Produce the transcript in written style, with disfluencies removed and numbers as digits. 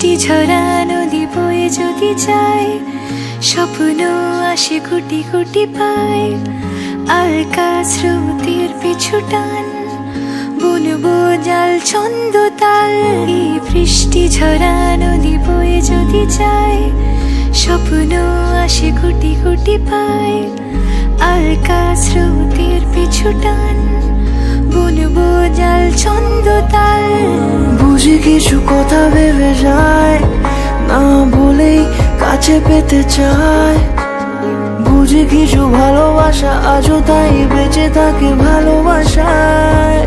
বৃষ্টি ঝরা নদী বয়ে যদি যায়, স্বপ্ন আসে কোটি কোটি পায়। আলকা স্রোতের পিছু টান, বুনবো জাল ছন্দ তাল। এই বৃষ্টি ঝরা নদী বয়ে যদি যায়, স্বপ্ন আসে কোটি কোটি পায়। আলকা স্রোতের পিছু টান, বুনবো জাল ছন্দ তাল। বুঝি কিছু কথা ভেবে যায়, না বলেই কাছে পেতে চায়। বুঝি কিছু ভালোবাসা আজও তাই বেঁচে থাকে ভালোবাসায়।